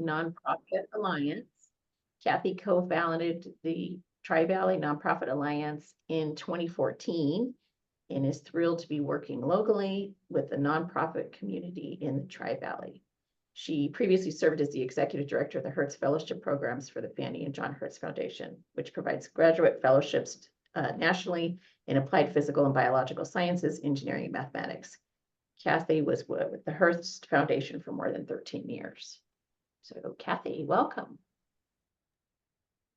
NonProfit Alliance. Kathy co-founded the Tri-Valley Nonprofit Alliance in 2014 and is thrilled to be working locally with the nonprofit community in the Tri-Valley. She previously served as the executive director of the Hertz Fellowship Programs for the Fannie and John Hertz Foundation, which provides graduate fellowships nationally in applied physical and biological sciences, engineering, and mathematics. Kathy was with the Hertz Foundation for more than 13 years. So Kathy, welcome.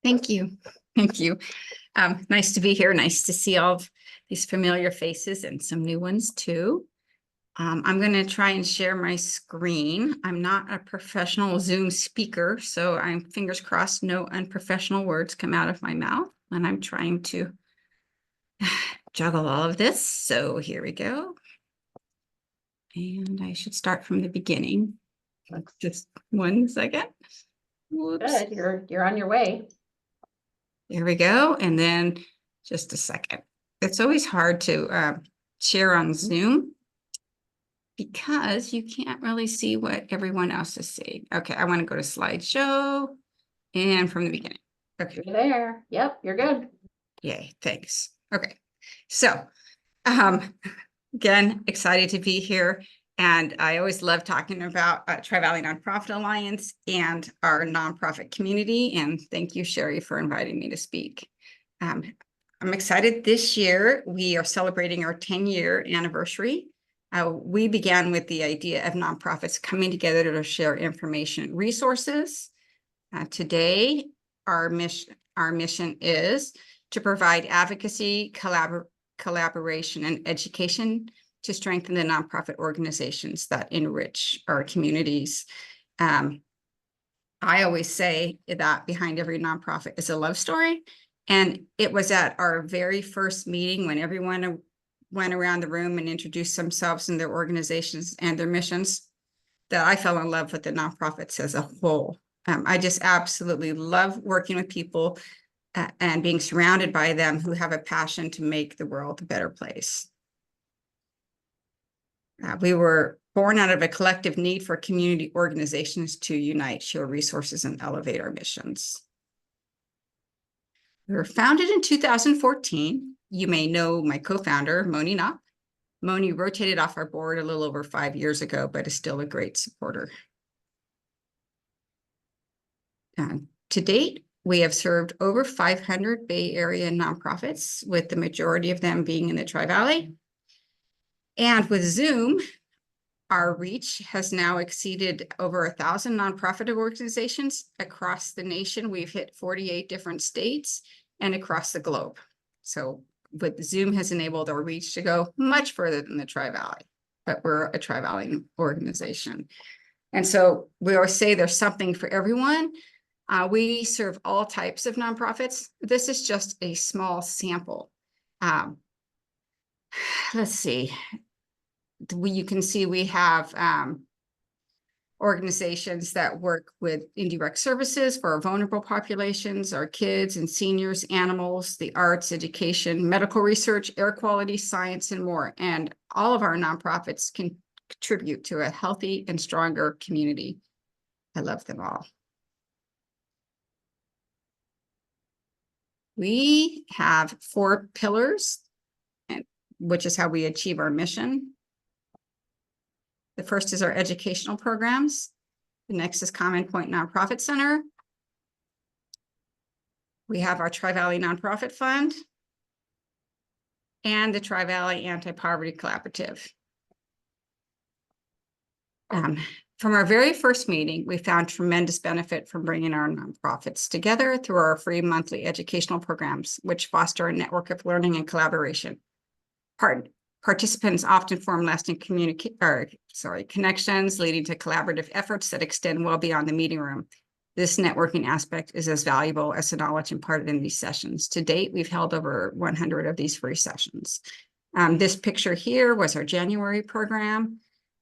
Thank you. Thank you. Nice to be here. Nice to see all of these familiar faces and some new ones too. I'm going to try and share my screen. I'm not a professional Zoom speaker, so I'm fingers crossed no unprofessional words come out of my mouth when I'm trying to juggle all of this. So here we go. And I should start from the beginning. Just 1 second. Whoops. Good, you're on your way. There we go. And then just a second. It's always hard to share on Zoom because you can't really see what everyone else is seeing. Okay, I want to go to slideshow and from the beginning. Okay. You're there. Yep, you're good. Yay, thanks. Okay, so again, excited to be here. And I always love talking about Tri-Valley Nonprofit Alliance and our nonprofit community. And thank you, Sherry, for inviting me to speak. I'm excited this year. We are celebrating our 10-year anniversary. We began with the idea of nonprofits coming together to share information and resources. Today, our mission is to provide advocacy, collaboration, and education to strengthen the nonprofit organizations that enrich our communities. I always say that behind every nonprofit is a love story. And it was at our very first meeting when everyone went around the room and introduced themselves and their organizations and their missions that I fell in love with the nonprofits as a whole. I just absolutely love working with people and being surrounded by them who have a passion to make the world a better place. We were born out of a collective need for community organizations to unite, share resources, and elevate our missions. We were founded in 2014. You may know my co-founder, Moni Knopp. Moni rotated off our board a little over 5 years ago, but is still a great supporter. To date, we have served over 500 Bay Area nonprofits, with the majority of them being in the Tri-Valley. And with Zoom, our reach has now exceeded over 1,000 nonprofit organizations across the nation. We've hit 48 different states and across the globe. So with Zoom has enabled our reach to go much further than the Tri-Valley, but we're a Tri-Valley organization. And so we always say there's something for everyone. We serve all types of nonprofits. This is just a small sample. Let's see. You can see we have organizations that work with indirect services for our vulnerable populations, our kids and seniors, animals, the arts, education, medical research, air quality, science, and more. And all of our nonprofits can contribute to a healthy and stronger community. I love them all. We have 4 pillars, which is how we achieve our mission. The first is our educational programs. The next is Common Point Nonprofit Center. We have our Tri-Valley Nonprofit Fund and the Tri-Valley Anti-Poverty Collaborative. From our very first meeting, we found tremendous benefit from bringing our nonprofits together through our free monthly educational programs, which foster a network of learning and collaboration. Participants often form lasting connections, leading to collaborative efforts that extend well beyond the meeting room. This networking aspect is as valuable as the knowledge imparted in these sessions. To date, we've held over 100 of these free sessions. This picture here was our January program,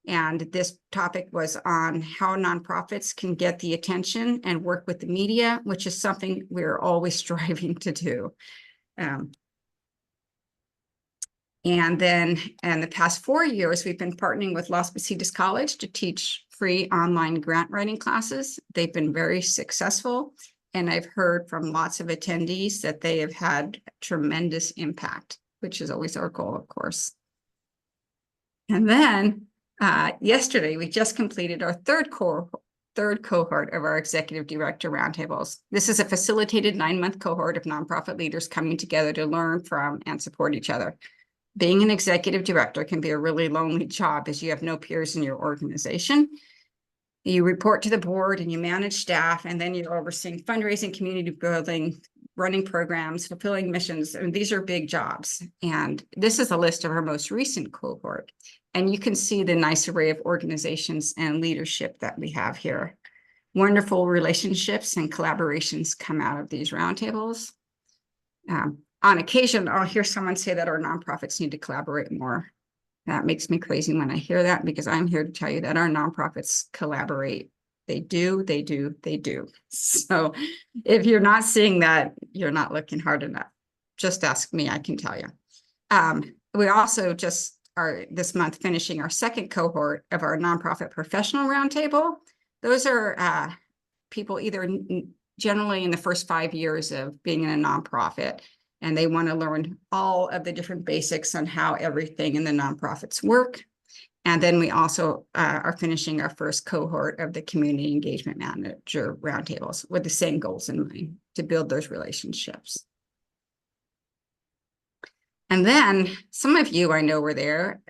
and this topic was on how nonprofits can get the attention and work with the media, which is something we're always striving to do. And then in the past 4 years, we've been partnering with Las Positas College to teach free online grant writing classes. They've been very successful, and I've heard from lots of attendees that they have had tremendous impact, which is always our goal, of course. And then yesterday, we just completed our third cohort of our executive director roundtables. This is a facilitated 9-month cohort of nonprofit leaders coming together to learn from and support each other. Being an executive director can be a really lonely job as you have no peers in your organization. You report to the board and you manage staff, and then you're overseeing fundraising, community building, running programs, fulfilling missions. And these are big jobs. And this is a list of our most recent cohort. And you can see the nice array of organizations and leadership that we have here. Wonderful relationships and collaborations come out of these roundtables. On occasion, I'll hear someone say that our nonprofits need to collaborate more. That makes me crazy when I hear that, because I'm here to tell you that our nonprofits collaborate. They do. So if you're not seeing that, you're not looking hard enough. Just ask me, I can tell you. We also just are this month finishing our second cohort of our nonprofit professional roundtable. Those are people either generally in the first 5 years of being in a nonprofit, and they want to learn all of the different basics on how everything in the nonprofits work. And then we also are finishing our first cohort of the community engagement manager roundtables with the same goals in mind, to build those relationships. And then some of you I know were there.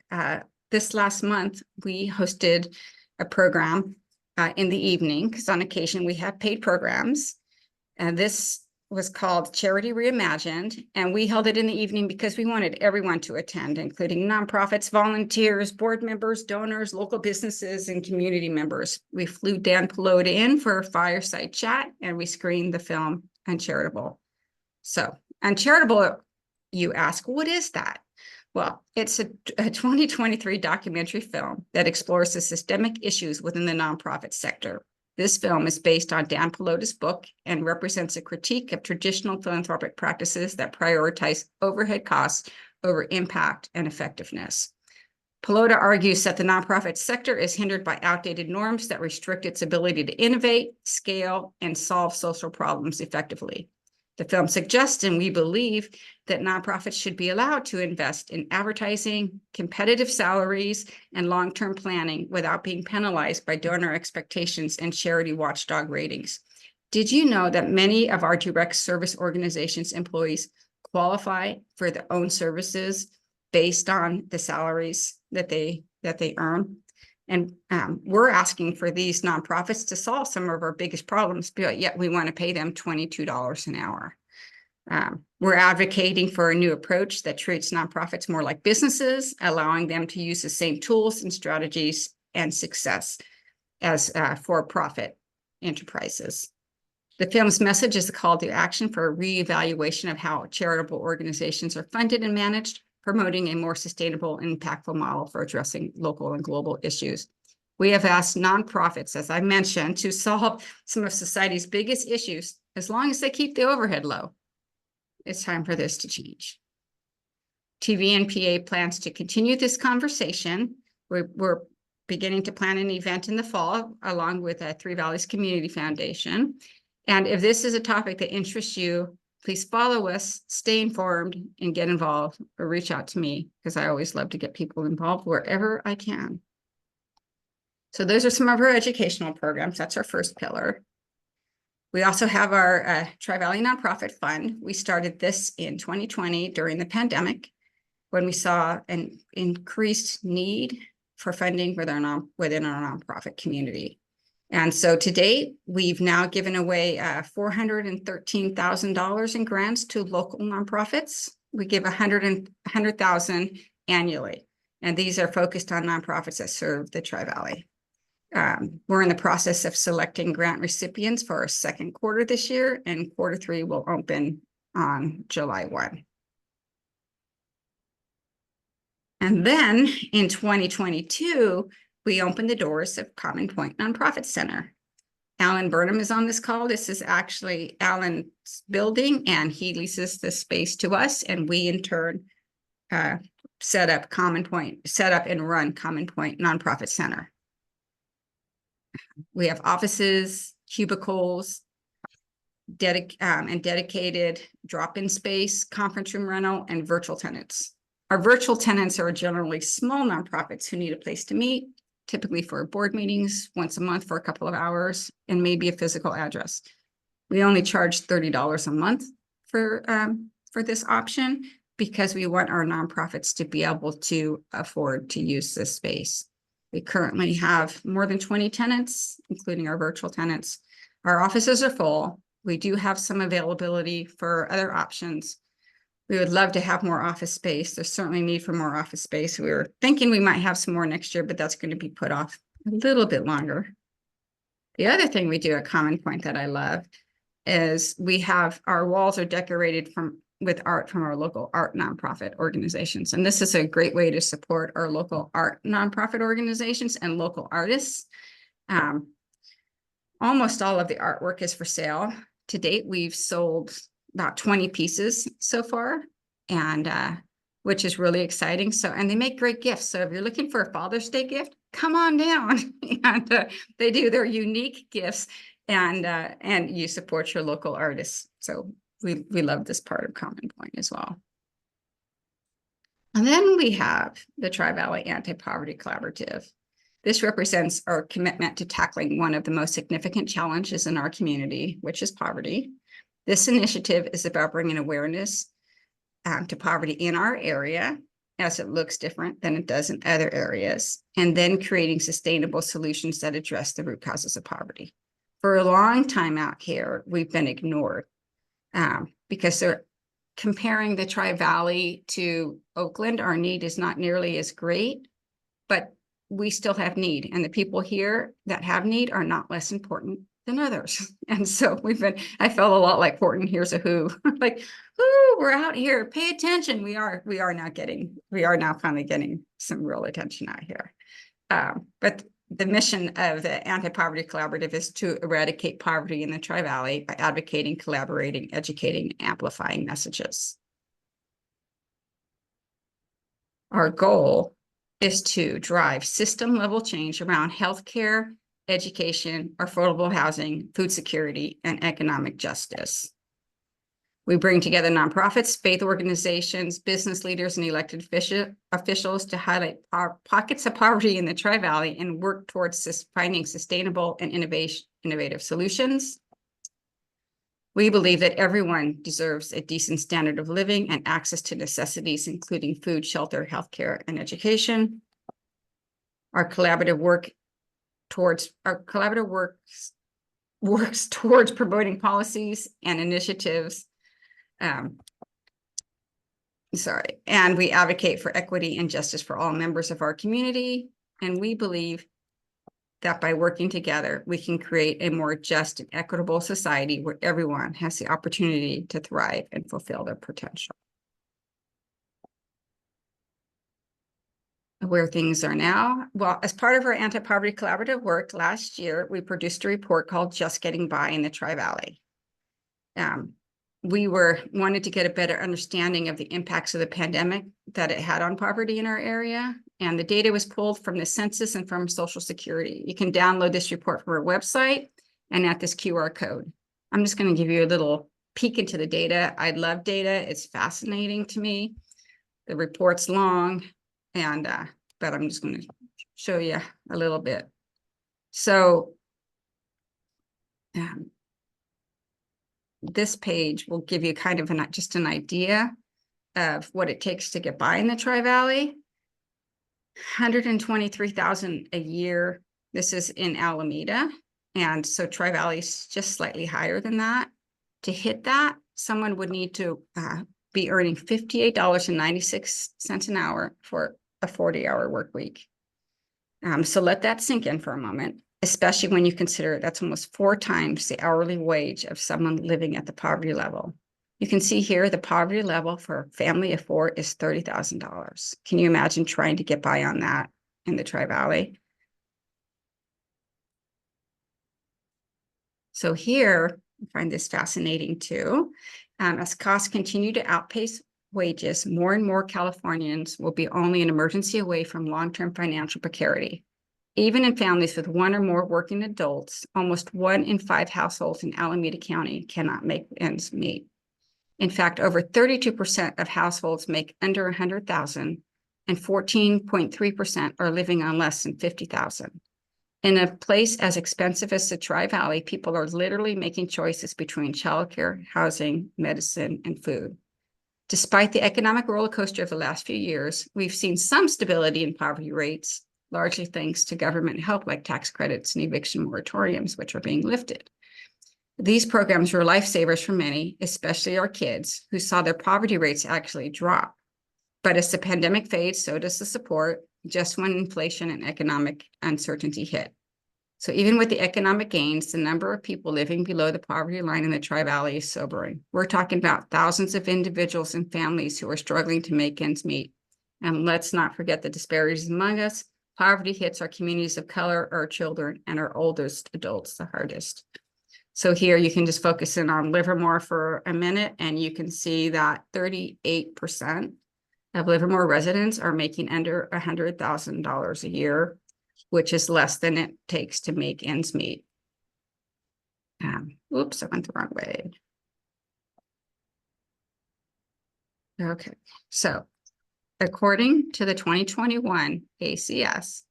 This last month, we hosted a program in the evening, because on occasion we have paid programs. And this was called Charity Reimagined, and we held it in the evening because we wanted everyone to attend, including nonprofits, volunteers, board members, donors, local businesses, and community members. We flew Dan Pelota in for a fireside chat, and we screened the film Uncharitable. So, Uncharitable, you ask, what is that? Well, it's a 2023 documentary film that explores the systemic issues within the nonprofit sector. This film is based on Dan Pelota's book and represents a critique of traditional philanthropic practices that prioritize overhead costs over impact and effectiveness. Pelota argues that the nonprofit sector is hindered by outdated norms that restrict its ability to innovate, scale, and solve social problems effectively. The film suggests, and we believe, that nonprofits should be allowed to invest in advertising, competitive salaries, and long-term planning without being penalized by donor expectations and charity watchdog ratings. Did you know that many of our direct service organizations' employees qualify for their own services based on the salaries that they earn? And we're asking for these nonprofits to solve some of our biggest problems, but yet we want to pay them $22 an hour. We're advocating for a new approach that treats nonprofits more like businesses, allowing them to use the same tools and strategies and success as for-profit enterprises. The film's message is a call to action for a reevaluation of how charitable organizations are funded and managed, promoting a more sustainable and impactful model for addressing local and global issues. We have asked nonprofits, as I mentioned, to solve some of society's biggest issues, as long as they keep the overhead low. It's time for this to change. TVNPA plans to continue this conversation. We're beginning to plan an event in the fall, along with Three Valleys Community Foundation. And if this is a topic that interests you, please follow us, stay informed, and get involved, or reach out to me, because I always love to get people involved wherever I can. So those are some of our educational programs. That's our first pillar. We also have our Tri-Valley Nonprofit Fund. We started this in 2020 during the pandemic, when we saw an increased need for funding within our nonprofit community. And so to date, we've now given away $413,000 in grants to local nonprofits. We give $100,000 annually, and these are focused on nonprofits that serve the Tri-Valley. We're in the process of selecting grant recipients for our second quarter this year, and quarter 3 will open on July 1. And then in 2022, we opened the doors of Common Point Nonprofit Center. Alan Burnham is on this call. This is actually Alan's building, and he leases the space to us, and we in turn set up and run Common Point Nonprofit Center. We have offices, cubicles, dedicated drop-in space, conference room rental, and virtual tenants. Our virtual tenants are generally small nonprofits who need a place to meet, typically for board meetings once a month for a couple of hours, and maybe a physical address. We only charge $30 a month for this option because we want our nonprofits to be able to afford to use this space. We currently have more than 20 tenants, including our virtual tenants. Our offices are full. We do have some availability for other options. We would love to have more office space. There's certainly need for more office space. We were thinking we might have some more next year, but that's going to be put off a little bit longer. The other thing we do at Common Point that I love is we have our walls are decorated with art from our local art nonprofit organizations. And this is a great way to support our local art nonprofit organizations and local artists. Almost all of the artwork is for sale. To date, we've sold about 20 pieces so far, and which is really exciting. So, and they make great gifts. So if you're looking for a Father's Day gift, come on down. And they do their unique gifts, and you support your local artists. So we love this part of Common Point as well. And then we have the Tri-Valley Anti-Poverty Collaborative. This represents our commitment to tackling one of the most significant challenges in our community, which is poverty. This initiative is about bringing awareness to poverty in our area, as it looks different than it does in other areas, and then creating sustainable solutions that address the root causes of poverty. For a long time out here, we've been ignored because they're comparing the Tri-Valley to Oakland. Our need is not nearly as great, but we still have need, and the people here that have need are not less important than others. And so I felt a lot like Horton Hears a Who, like, ooh, we're out here, pay attention. We are now finally getting some real attention out here. But the mission of the Anti-Poverty Collaborative is to eradicate poverty in the Tri-Valley by advocating, collaborating, educating, and amplifying messages. Our goal is to drive system-level change around healthcare, education, affordable housing, food security, and economic justice. We bring together nonprofits, faith organizations, business leaders, and elected officials to highlight our pockets of poverty in the Tri-Valley and work towards finding sustainable and innovative solutions. We believe that everyone deserves a decent standard of living and access to necessities, including food, shelter, healthcare, and education. Our collaborative works towards promoting policies and initiatives. And we advocate for equity and justice for all members of our community. And we believe that by working together, we can create a more just and equitable society where everyone has the opportunity to thrive and fulfill their potential. Where things are now. Well, as part of our anti-poverty collaborative work last year, we produced a report called Just Getting By in the Tri-Valley. We wanted to get a better understanding of the impacts of the pandemic that it had on poverty in our area. And the data was pulled from the census and from Social Security. You can download this report from our website and at this QR code. I'm just going to give you a little peek into the data. I love data. It's fascinating to me. The report's long, and but I'm just going to show you a little bit. So this page will give you kind of just an idea of what it takes to get by in the Tri-Valley. $123,000 a year. This is in Alameda. And so Tri-Valley is just slightly higher than that. To hit that, someone would need to be earning $58.96 an hour for a 40-hour work week. So let that sink in for a moment, especially when you consider that's almost 4 times the hourly wage of someone living at the poverty level. You can see here the poverty level for a family of 4 is $30,000. Can you imagine trying to get by on that in the Tri-Valley? So here, I find this fascinating too. As costs continue to outpace wages, more and more Californians will be only an emergency away from long-term financial precarity. Even in families with one or more working adults, almost 1 in 5 households in Alameda County cannot make ends meet. In fact, over 32% of households make under 100,000 and 14.3% are living on less than 50,000. In a place as expensive as the Tri-Valley, people are literally making choices between childcare, housing, medicine, and food. Despite the economic roller coaster of the last few years, we've seen some stability in poverty rates, largely thanks to government help like tax credits and eviction moratoriums, which are being lifted. These programs were lifesavers for many, especially our kids, who saw their poverty rates actually drop. But as the pandemic fades, so does the support, just when inflation and economic uncertainty hit. So even with the economic gains, the number of people living below the poverty line in the Tri-Valley is sobering. We're talking about thousands of individuals and families who are struggling to make ends meet. And let's not forget the disparities among us. Poverty hits our communities of color, our children, and our oldest adults the hardest. So here you can just focus in on Livermore for a minute, and you can see that 38% of Livermore residents are making under $100,000 a year, which is less than it takes to make ends meet. Oops, I went the wrong way. Okay, so according to the 2021 ACS,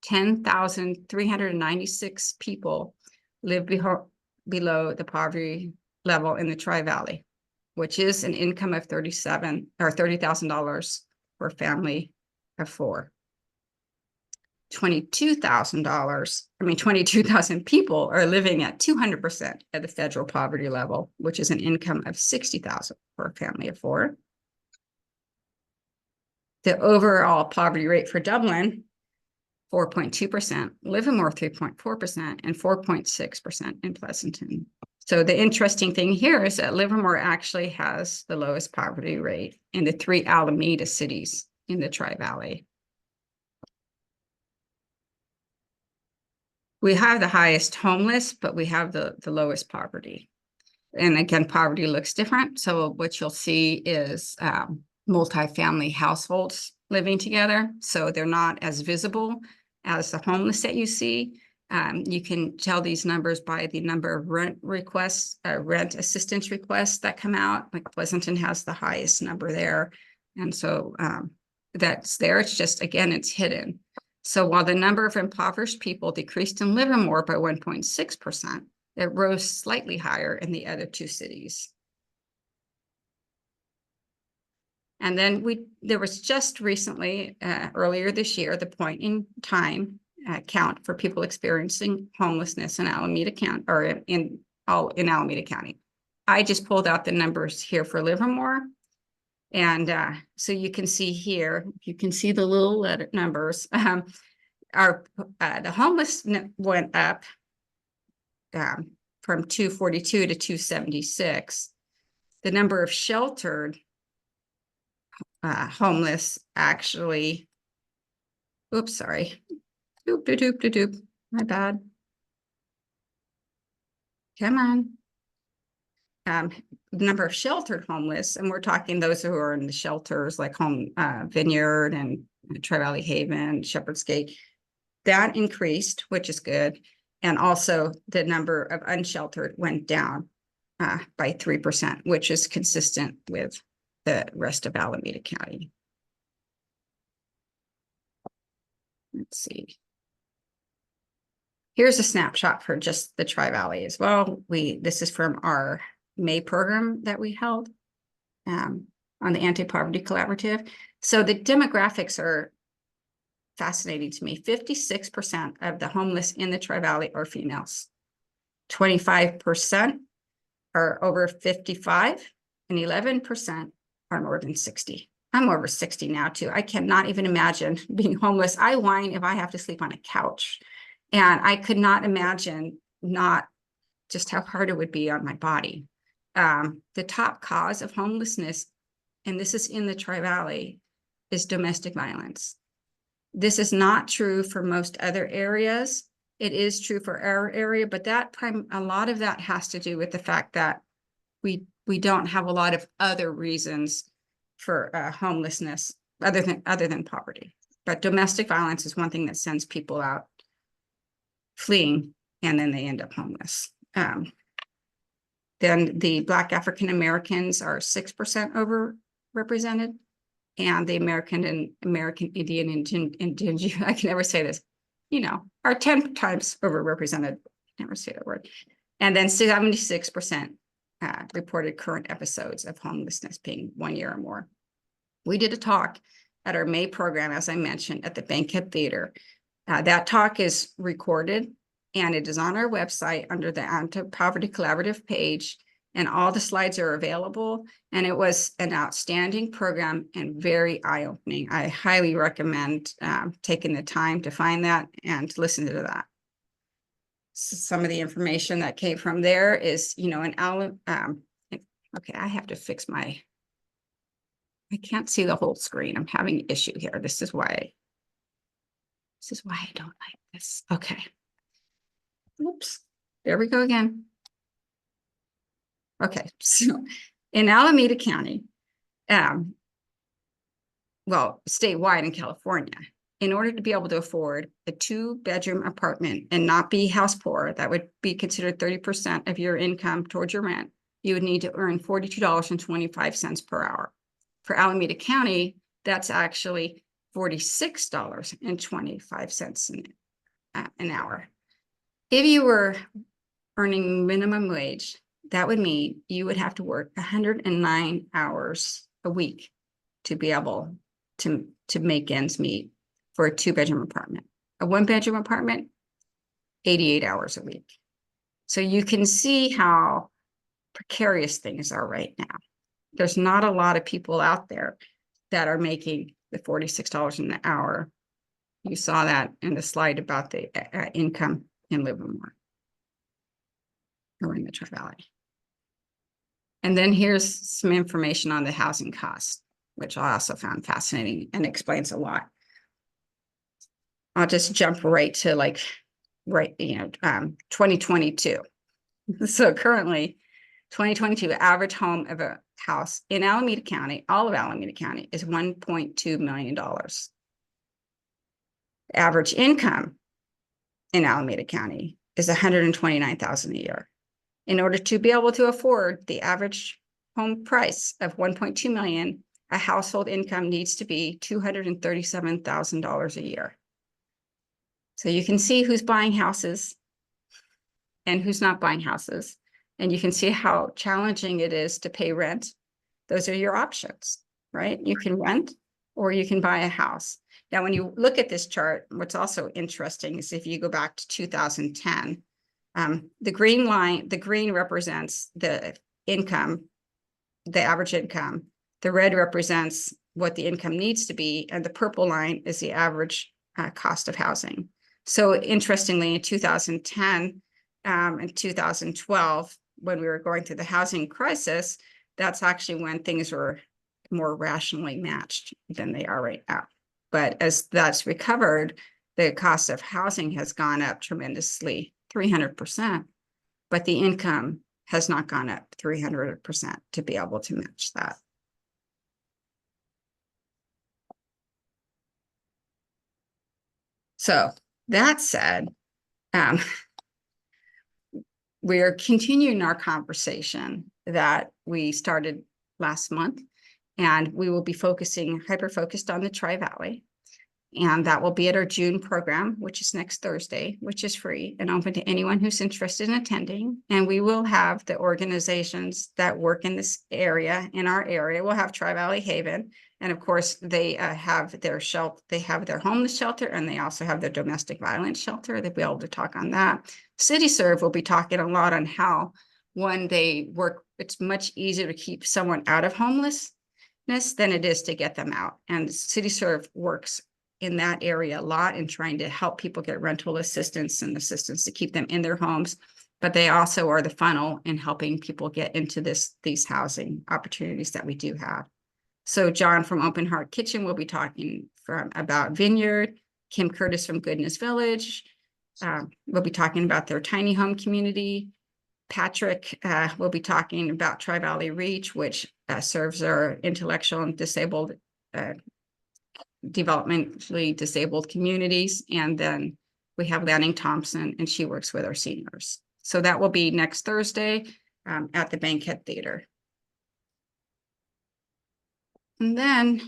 10,396 people live below the poverty level in the Tri-Valley, which is an income of $30,000 for a family of 4. $22,000 people are living at 200% of the federal poverty level, which is an income of $60,000 for a family of 4. The overall poverty rate for Dublin, 4.2%, Livermore 3.4%, and 4.6% in Pleasanton. So the interesting thing here is that Livermore actually has the lowest poverty rate in the 3 Alameda cities in the Tri-Valley. We have the highest homeless, but we have the lowest poverty. And again, poverty looks different. So what you'll see is multifamily households living together. So they're not as visible as the homeless that you see. You can tell these numbers by the number of rent requests, rent assistance requests that come out. Like Pleasanton has the highest number there. And so that's there. It's just, again, it's hidden. So while the number of impoverished people decreased in Livermore by 1.6%, it rose slightly higher in the other 2 cities. And then there was just recently, earlier this year, the point in time count for people experiencing homelessness in Alameda County, or in Alameda County. I just pulled out the numbers here for Livermore. And so you can see here, you can see the little letter numbers. The homeless went up from 242 to 276. The number of sheltered homeless actually, oops, sorry. My bad. Come on. The number of sheltered homeless, and we're talking those who are in the shelters like Home Vineyard and Tri-Valley Haven, Shepherd's Gate, that increased, which is good. And also the number of unsheltered went down by 3%, which is consistent with the rest of Alameda County. Let's see. Here's a snapshot for just the Tri-Valley as well. This is from our May program that we held on the Anti-Poverty Collaborative. So the demographics are fascinating to me. 56% of the homeless in the Tri-Valley are females. 25% are over 55, and 11% are more than 60. I'm over 60 now too. I cannot even imagine being homeless. I whine if I have to sleep on a couch. And I could not imagine not just how hard it would be on my body. The top cause of homelessness, and this is in the Tri-Valley, is domestic violence. This is not true for most other areas. It is true for our area, but a lot of that has to do with the fact that we don't have a lot of other reasons for homelessness other than poverty. But domestic violence is one thing that sends people out fleeing, and then they end up homeless. Then the Black African Americans are 6% overrepresented, and the American Indian indigenous, I can never say this, are 10 times overrepresented. Never say that word. And then 76% reported current episodes of homelessness being 1 year or more. We did a talk at our May program, as I mentioned, at the Bankhead Theater. That talk is recorded, and it is on our website under the Anti-Poverty Collaborative page, and all the slides are available. And it was an outstanding program and very eye-opening. I highly recommend taking the time to find that and to listen to that. So some of the information that came from there is, okay, I have to fix I can't see the whole screen. I'm having an issue here. This is why I don't like this. Okay. Oops. There we go again. Okay. So in Alameda County, well, statewide in California, in order to be able to afford a 2-bedroom apartment and not be house poor, that would be considered 30% of your income towards your rent, you would need to earn $42.25 per hour. For Alameda County, that's actually $46.25 an hour. If you were earning minimum wage, that would mean you would have to work 109 hours a week to be able to make ends meet for a 2-bedroom apartment. A 1-bedroom apartment, 88 hours a week. So you can see how precarious things are right now. There's not a lot of people out there that are making the $46 an hour. You saw that in the slide about the income in Livermore or in the Tri-Valley. And then here's some information on the housing costs, which I also found fascinating and explains a lot. I'll just jump right to 2022. So currently, 2022 average home of a house in Alameda County, all of Alameda County, is $1.2 million. The average income in Alameda County is $129,000 a year. In order to be able to afford the average home price of $1.2 million, a household income needs to be $237,000 a year. So you can see who's buying houses and who's not buying houses. And you can see how challenging it is to pay rent. Those are your options, right? You can rent or you can buy a house. Now, when you look at this chart, what's also interesting is if you go back to 2010, the green represents the income, the average income. The red represents what the income needs to be, and the purple line is the average cost of housing. So interestingly, in 2010 and 2012, when we were going through the housing crisis, that's actually when things were more rationally matched than they are right now. But as that's recovered, the cost of housing has gone up tremendously, 300%, but the income has not gone up 300% to be able to match that. So that said, we are continuing our conversation that we started last month, and we will be hyper-focused on the Tri-Valley. And that will be at our June program, which is next Thursday, which is free and open to anyone who's interested in attending. And we will have the organizations that work in this area, in our area. We'll have Tri-Valley Haven. And of course, they have their shelter, they have their homeless shelter, and they also have their domestic violence shelter. They'll be able to talk on that. CityServe will be talking a lot on how, when they work, it's much easier to keep someone out of homelessness than it is to get them out. And CityServe works in that area a lot in trying to help people get rental assistance and assistance to keep them in their homes. But they also are the funnel in helping people get into these housing opportunities that we do have. So John from Open Heart Kitchen will be talking about Vineyard, Kim Curtis from Goodness Village. We'll be talking about their tiny home community. Patrick will be talking about Tri-Valley Reach, which serves our intellectual and disabled, developmentally disabled communities. And then We have Lanning Thompson, and she works with our seniors. So that will be next Thursday at the Bankhead Theater. And then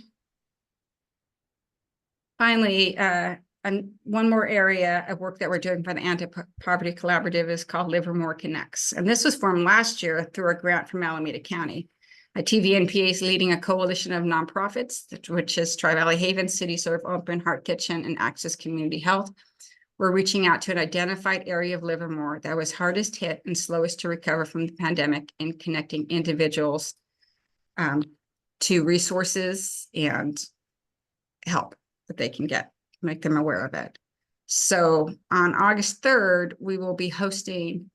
finally, one more area of work that we're doing for the Anti-Poverty Collaborative is called Livermore Connects. And this was formed last year through a grant from Alameda County. TVNPA is leading a coalition of nonprofits, which is Tri-Valley Haven, City Serve, Open Heart Kitchen, and Access Community Health. We're reaching out to an identified area of Livermore that was hardest hit and slowest to recover from the pandemic, and connecting individuals to resources and help that they can get, make them aware of it. So on August 3rd, we will be hosting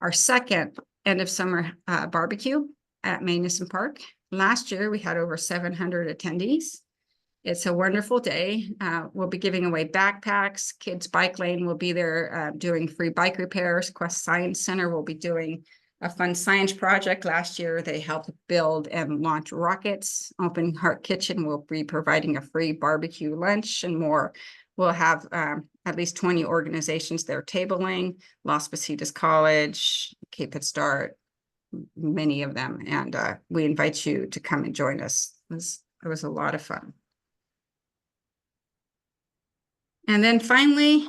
our second end of summer barbecue at Magnuson Park. Last year, we had over 700 attendees. It's a wonderful day. We'll be giving away backpacks. Kids Bike Lane will be there doing free bike repairs. Quest Science Center will be doing a fun science project. Last year, they helped build and launch rockets. Open Heart Kitchen will be providing a free barbecue lunch and more. We'll have at least 20 organizations there tabling, Las Positas College, Cape Head Start, many of them. And we invite you to come and join us. It was a lot of fun. And then finally,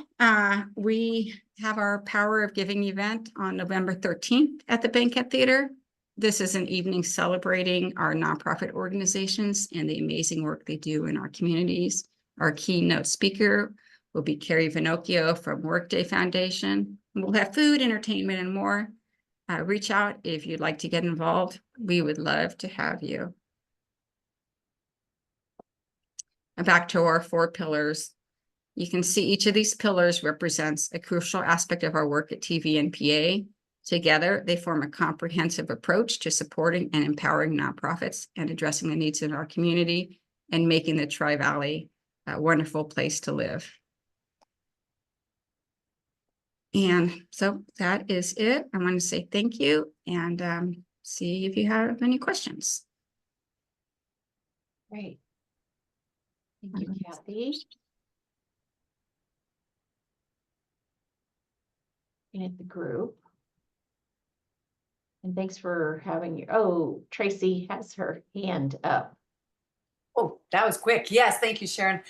we have our Power of Giving event on November 13th at the Bankhead Theater. This is an evening celebrating our nonprofit organizations and the amazing work they do in our communities. Our keynote speaker will be Carrie Vinocchio from Workday Foundation. We'll have food, entertainment, and more. Reach out if you'd like to get involved. We would love to have you. And back to our 4 pillars. You can see each of these pillars represents a crucial aspect of our work at TVNPA. Together, they form a comprehensive approach to supporting and empowering nonprofits and addressing the needs in our community and making the Tri-Valley a wonderful place to live. And so that is it. I want to say thank you and see if you have any questions. Great. Thank you, Kathy. And at the group. And thanks for having your, oh, Tracy has her hand up. Oh, that was quick. Yes, thank you, Sharon.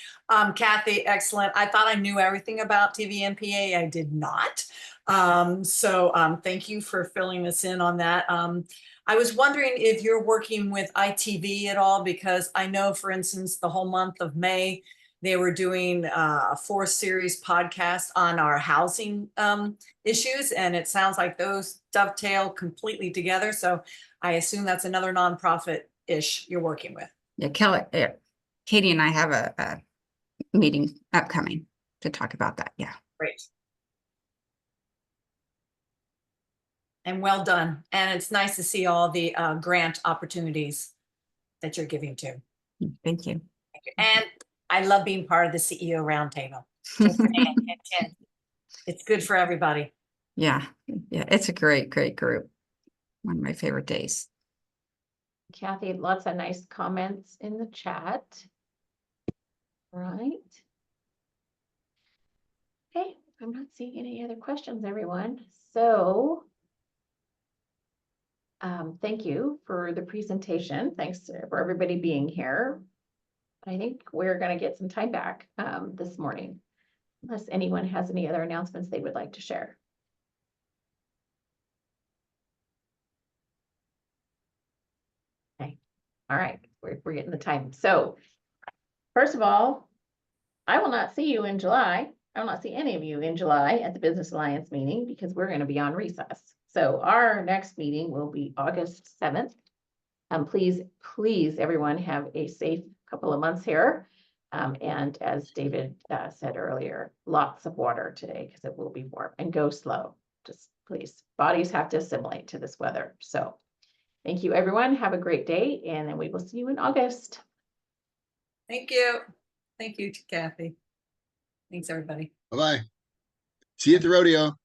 Kathy, excellent. I thought I knew everything about TVNPA. I did not. Thank you for filling us in on that. I was wondering if you're working with ITV at all, because I know, for instance, the whole month of May, they were doing a 4-series podcast on our housing issues, and it sounds like those dovetail completely together. So I assume that's another nonprofit-ish you're working with. Yeah, Katie and I have a meeting upcoming to talk about that. Yeah. Great. And well done. And it's nice to see all the grant opportunities that you're giving to. Thank you. Thank you. And I love being part of the CEO roundtable. It's good for everybody. Yeah, it's a great group. One of my favorite days. Kathy, lots of nice comments in the chat. Right. Okay, I'm not seeing any other questions, everyone. So thank you for the presentation. Thanks for everybody being here. I think we're going to get some time back this morning, unless anyone has any other announcements they would like to share. Okay, all right, we're getting the time. So first of all, I will not see you in July. I will not see any of you in July at the Business Alliance meeting because we're going to be on recess. So our next meeting will be August 7th. Please, everyone, have a safe couple of months here. And as David said earlier, lots of water today because it will be warm, and go slow. Just please, bodies have to assimilate to this weather. So thank you, everyone. Have a great day, and then we will see you in August. Thank you. Thank you, Kathy. Thanks, everybody. Bye-bye. See you at the rodeo.